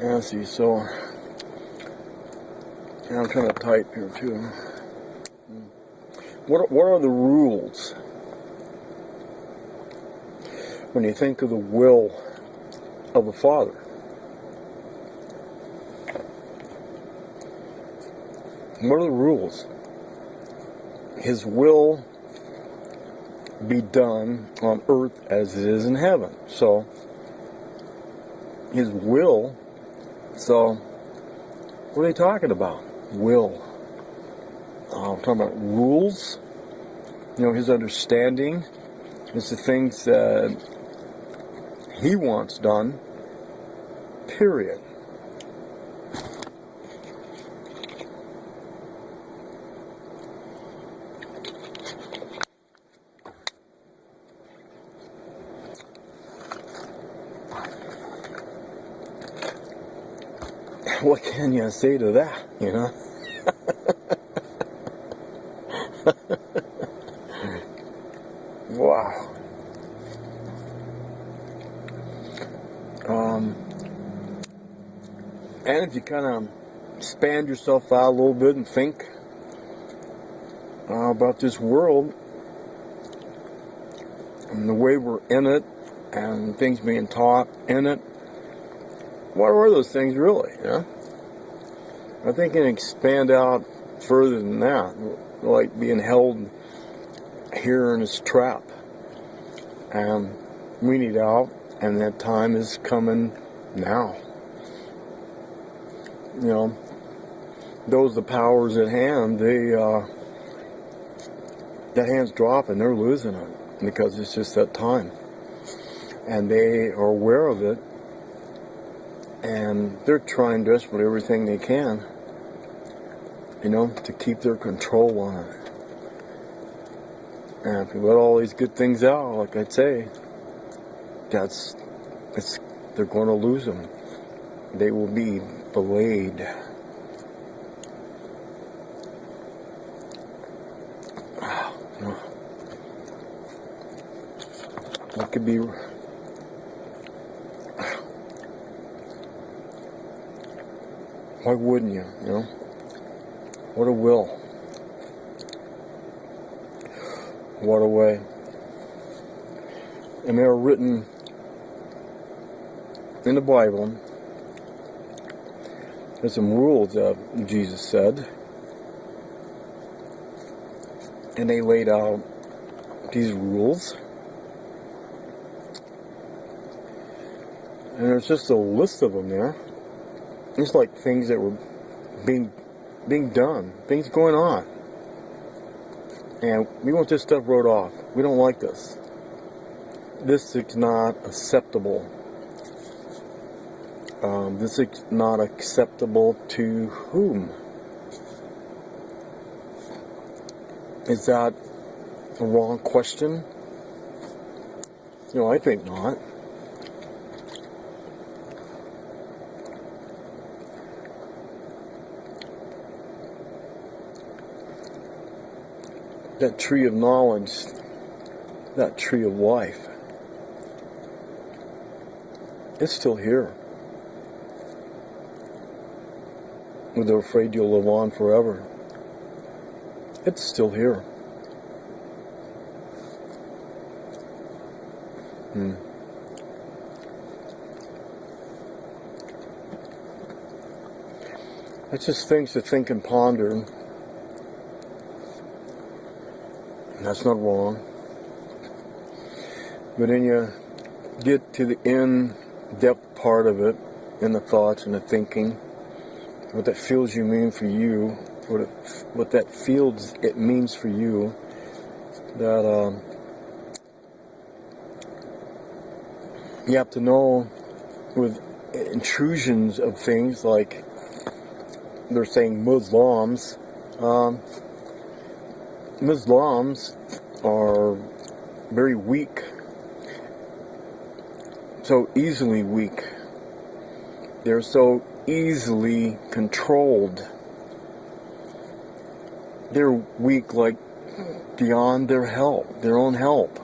Yeah, see, so I'm kind of tight here too. What are the rules when you think of the will of the Father? What are the rules? His will be done on earth as it is in heaven. So, His will, so what are they talking about? Will. I'm talking about rules. His understanding is the things that He wants done, period. What can you say to that, Wow. And if you kind of expand yourself out a little bit and think about this world and the way we're in it and things being taught in it, what are those things really, I think you can expand out further than that, like being held here in this trap. And we need out, and that time is coming now. Those the powers at hand, that hand's dropping, they're losing it because it's just that time. And they are aware of it, and they're trying desperately everything they can, to keep their control on it. And if you let all these good things out, like I'd say, they're going to lose them. They will be belayed. It could be. Why wouldn't you? What a will. What a way. And they are written in the Bible. There's some rules that Jesus said. And they laid out these rules. And there's just a list of them there. It's like things that were being done, things going on. And we want this stuff wrote off. We don't like this. This is not acceptable. This is not acceptable to whom? Is that a wrong question? I think not. That tree of knowledge, that tree of life, it's still here. But they're afraid you'll live on forever. It's still here. It's just things to think and ponder. That's not wrong. But then you get to the in-depth part of it, in the thoughts and the thinking, what that feels you mean for you, what that feels it means for you, that you have to know with intrusions of things like they're saying Muslims. Muslims are very weak, so easily weak. They're so easily controlled. They're weak, like beyond their help, their own help.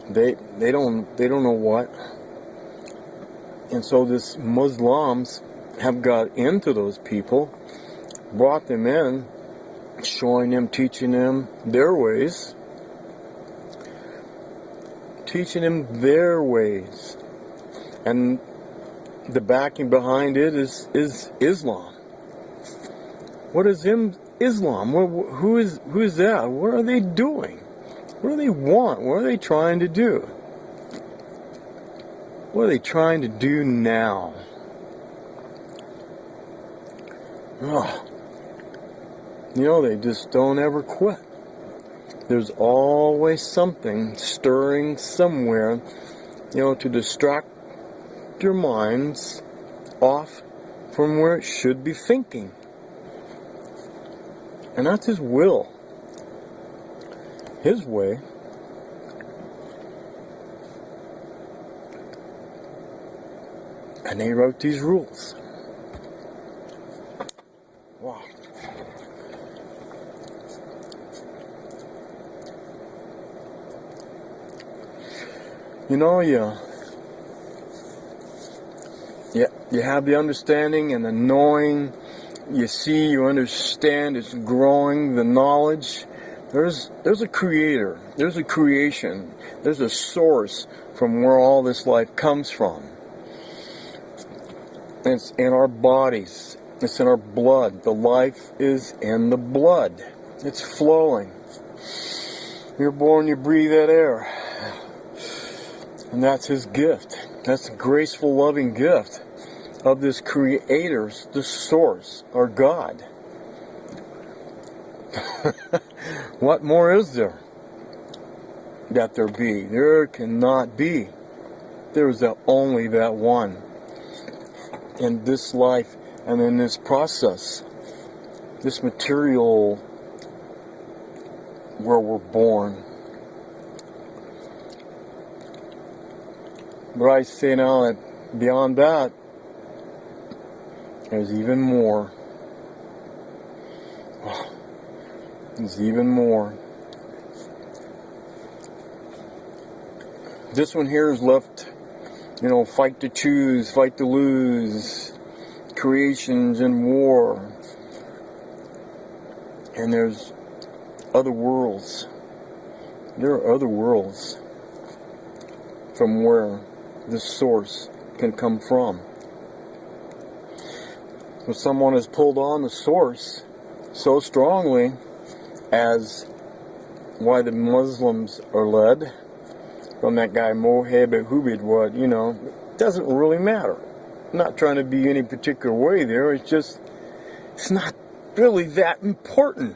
They don't know what. And so this Muslims have got into those people, brought them in, showing them, teaching them their ways, and the backing behind it is Islam. What is Islam? Who is that? What are they doing? What do they want? What are they trying to do? What are they trying to do now? Oh. You know, they just don't ever quit. There's always something stirring somewhere, to distract your minds off from where it should be thinking. And that's His will. His way. And they wrote these rules. Wow. You have the understanding and the knowing. You see, you understand, it's growing, the knowledge. There's a creator, there's a creation, there's a source from where all this life comes from. It's in our bodies, it's in our blood. The life is in the blood. It's flowing. You're born, you breathe that air. And that's His gift. That's the graceful, loving gift of this Creator, the Source, our God. What more is there that there be? There cannot be. There is only that one. In this life and in this process, this material where we're born. But I say now that beyond that, there's even more. There's even more. This one here is left, fight to choose, fight to lose, creations and war. And there's other worlds. There are other worlds from where this source can come from. When someone has pulled on the source so strongly as why the Muslims are led from that guy Mohammed Hubid, doesn't really matter. I'm not trying to be any particular way there. It's not really that important.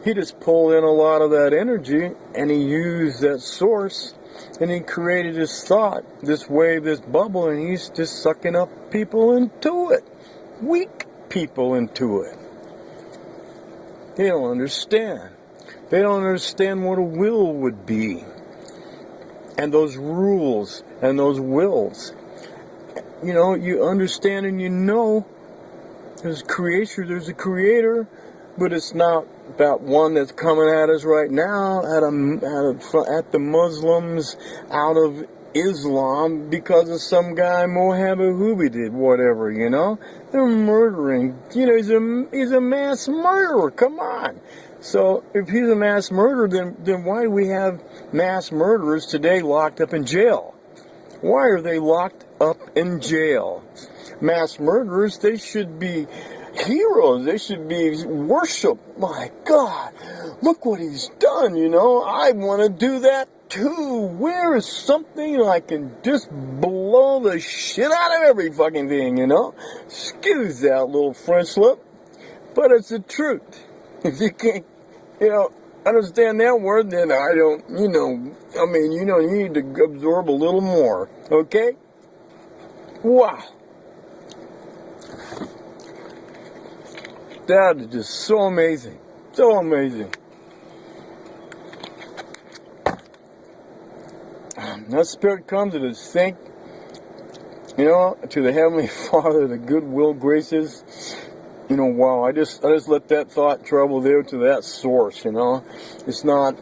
He just pulled in a lot of that energy and he used that source and he created his thought, this wave, this bubble, and he's just sucking up people into it. Weak people into it. They don't understand. They don't understand what a will would be. And those rules and those wills. You understand and there's a creator, but it's not that one that's coming at us right now at the Muslims out of Islam because of some guy Mohammed Hubid did whatever, They're murdering. He's a mass murderer. Come on. So if he's a mass murderer, then why do we have mass murderers today locked up in jail? Why are they locked up in jail? Mass murderers, they should be heroes. They should be worshipped. My God, look what he's done, I want to do that too. Where is something I can just blow the shit out of every fucking thing, Excuse that little French slip, but it's the truth. If you can't, understand that word, then I don't, you need to absorb a little more, okay? Wow. That is just so amazing. So amazing. That spirit comes to just think, to the Heavenly Father, the goodwill graces. Wow, I just let that thought travel there to that source, It's not,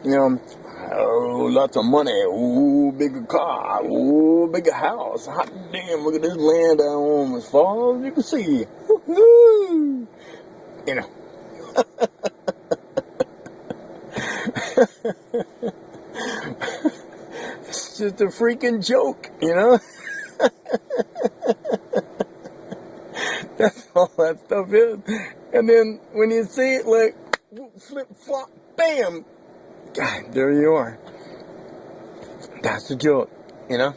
Oh, lots of money. Ooh, bigger car. Ooh, bigger house. Hot damn, look at this land I own as far as you can see. Woo-hoo! You know. It's just a freaking joke, you know? That's all that stuff is. And then when you see it, like, flip, flop, bam, God, there you are. That's a joke, you know?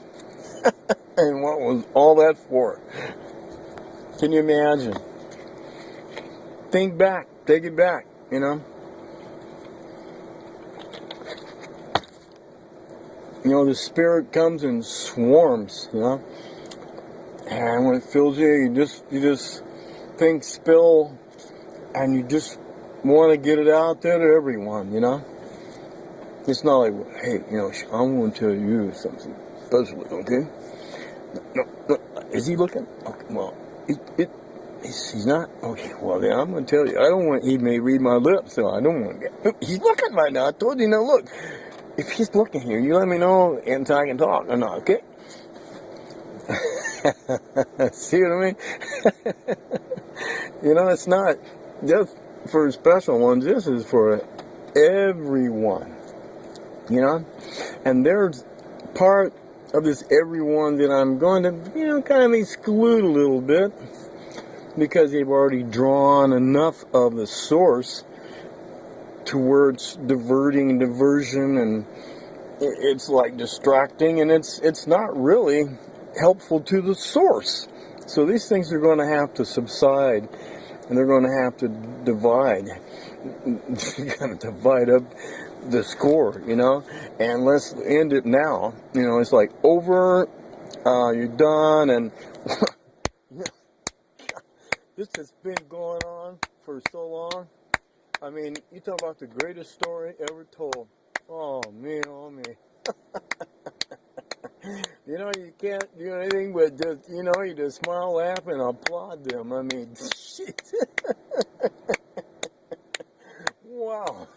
And what was all that for? Can you imagine? Think back, take it back, you know? You know, the spirit comes in swarms, you know? And when it fills you, you just think spill, and you just want to get it out there to everyone, you know? It's not like, hey, you know, I'm going to tell you something special, okay? No, is he looking? Okay, well, he's not? Okay, well, then I'm going to tell you. I don't want, he may read my lips, so I don't want to he's looking right now. I told you, now look, if he's looking here, you let me know, and I can talk or not, okay? See what I mean? You know, it's not just for special ones. This is for everyone. You know? And there's part of this everyone that I'm going to, you know, kind of exclude a little bit, because they've already drawn enough of the source towards diversion, and it's like distracting, and it's not really helpful to the source. So these things are going to have to subside, and they're going to have to divide. You're going to divide up the score, you know, and let's end it now. You know, it's like over, you're done, and this has been going on for so long. I mean, you talk about the greatest story ever told. Oh, me, oh, me. You know, you can't do anything but just, you know, you just smile, laugh, and applaud them. I mean, shit. Wow.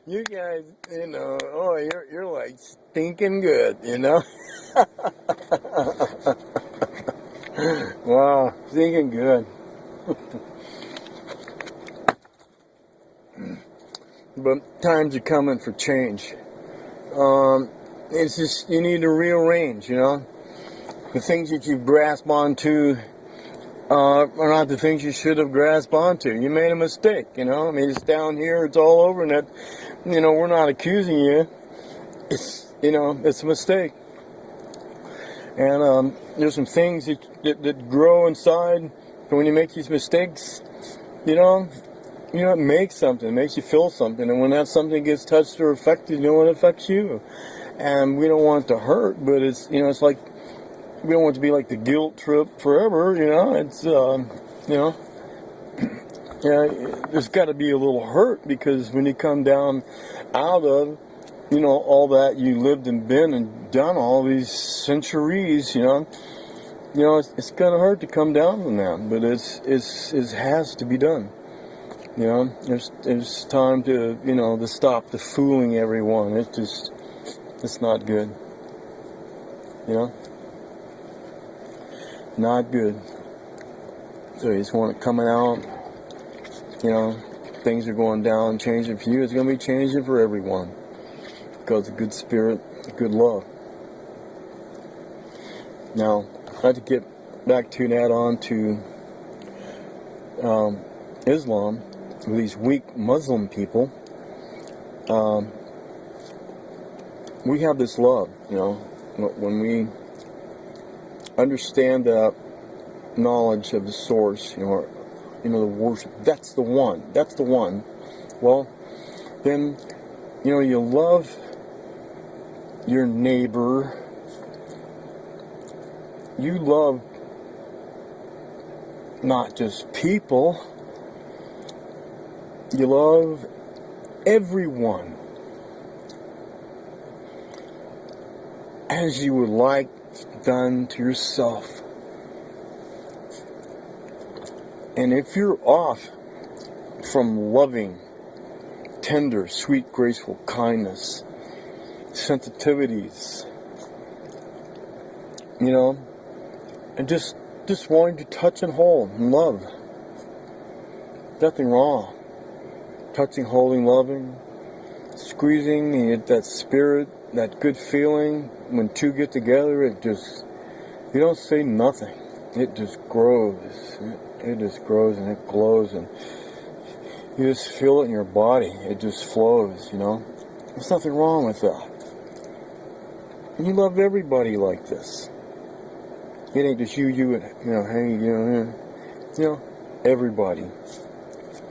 You guys, you know, oh, you're like stinking good, you know? Wow, stinking good. But times are coming for change. It's just, you need to rearrange, you know? The things that you grasp onto are not the things you should have grasped onto. You made a mistake, you know? I mean, it's down here, it's all over, and that, you know, we're not accusing you. It's, you know, it's a mistake. And there's some things that grow inside when you make these mistakes, you know, it makes something, it makes you feel something, and when that something gets touched or affected, you know, it affects you. And we don't want it to hurt, but it's, you know, it's like, we don't want it to be like the guilt trip forever, you know, it's, you know, yeah, there's got to be a little hurt, because when you come down out of, you know, all that you lived and been and done all these centuries, you know, it's going to hurt to come down from that, but it has to be done. You know, there's time to, you know, to stop the fooling everyone. It's not good. You know? Not good. So you just want it coming out, you know, things are going down, changing for you. It's going to be changing for everyone. Because of good spirit, good love. Now, I'd like to get back to that on to Islam. With these weak Muslim people, we have this love, you know, when we understand that knowledge of the source, you know, the worship, that's the one, well, then, you know, you love your neighbor, you love not just people, you love everyone as you would like done to yourself. And if you're off from loving tender, sweet, graceful kindness, sensitivities, you know, and just wanting to touch and hold and love. Nothing wrong. Touching, holding, loving, squeezing, and you get that spirit, that good feeling. When two get together, it just, you don't say nothing. It just grows. It just grows and it glows, and you just feel it in your body. It just flows, you know. There's nothing wrong with that. And you love everybody like this. It ain't just you, hanging, you know, everybody.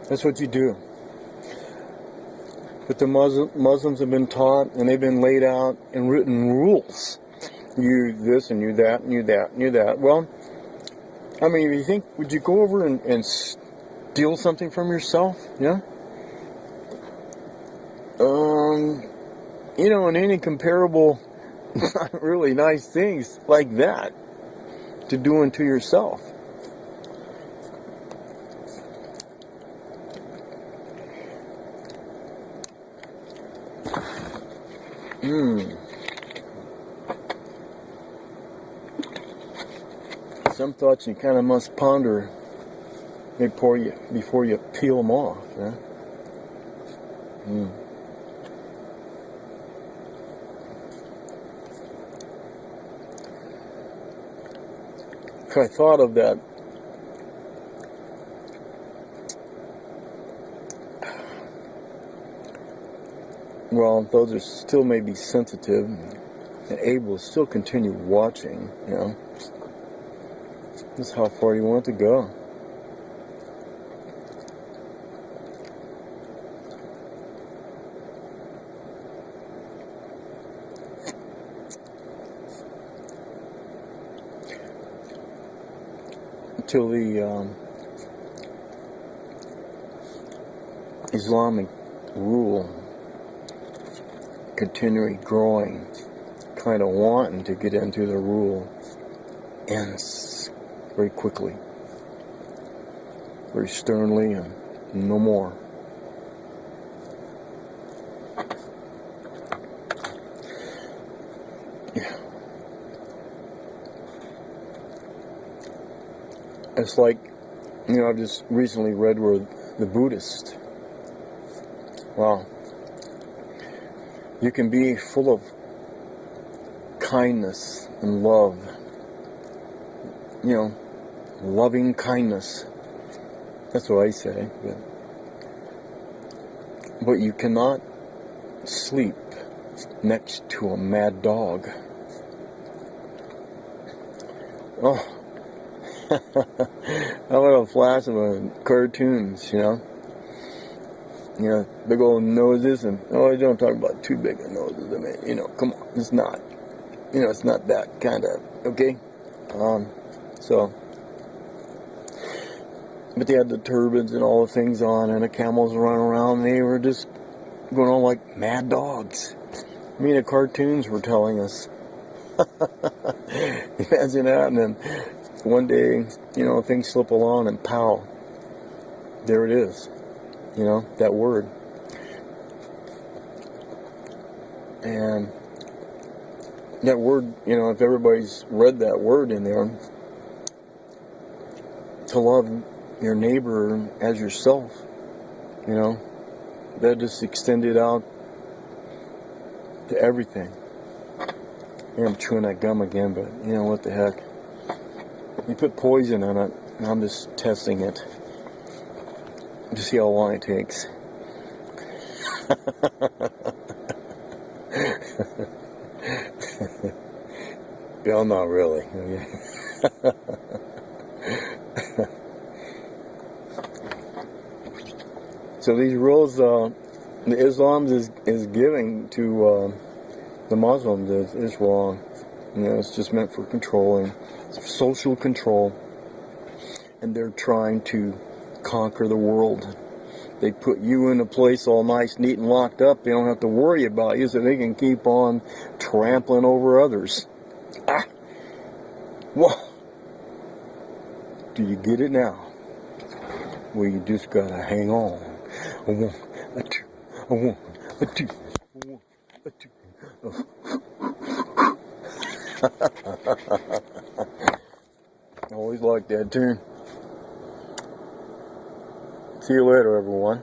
That's what you do. But the Muslims have been taught, and they've been laid out in written rules. You this, and you that, and you that, and you that. Well, I mean, you think, would you go over and steal something from yourself? Yeah? You know, and any comparable, not really nice things like that to doing to yourself. Some thoughts you kind of must ponder before you peel them off. Yeah? I thought of that. Well, those are still maybe sensitive and able to still continue watching, you know. This is how far you want to go. Until the Islamic rule continually growing, kind of wanting to get into the rule, ends very quickly, very sternly, and no more. Yeah. It's like, you know, I've just recently read where the Buddhist, wow, you can be full of kindness and love, you know, loving kindness. That's what I say. But you cannot sleep next to a mad dog. Oh, I want a flash of cartoons, you know. You know, big old noses, and I don't talk about too big of noses. I mean, you know, come on, it's not. You know, it's not that kind of, okay? But they had the turbans and all the things on, and the camels running around, and they were just going on like mad dogs. I mean, the cartoons were telling us. Imagine that, and then one day, you know, things slip along, and pow, there it is. You know, that word. And that word, you know, if everybody's read that word in there, to love your neighbor as yourself, you know, that just extended out to everything. I'm chewing that gum again, but you know, what the heck. You put poison in it, and I'm just testing it to see how long it takes. Well, not really. So these rules, the Islam is giving to the Muslims is wrong. You know, it's just meant for controlling, social control, and they're trying to conquer the world. They put you in a place all nice, neat, and locked up. They don't have to worry about you, so they can keep on trampling over others. Well, do you get it now? Well, you just gotta hang on. A one, a two, a one, a two. I always liked that tune. See you later, everyone.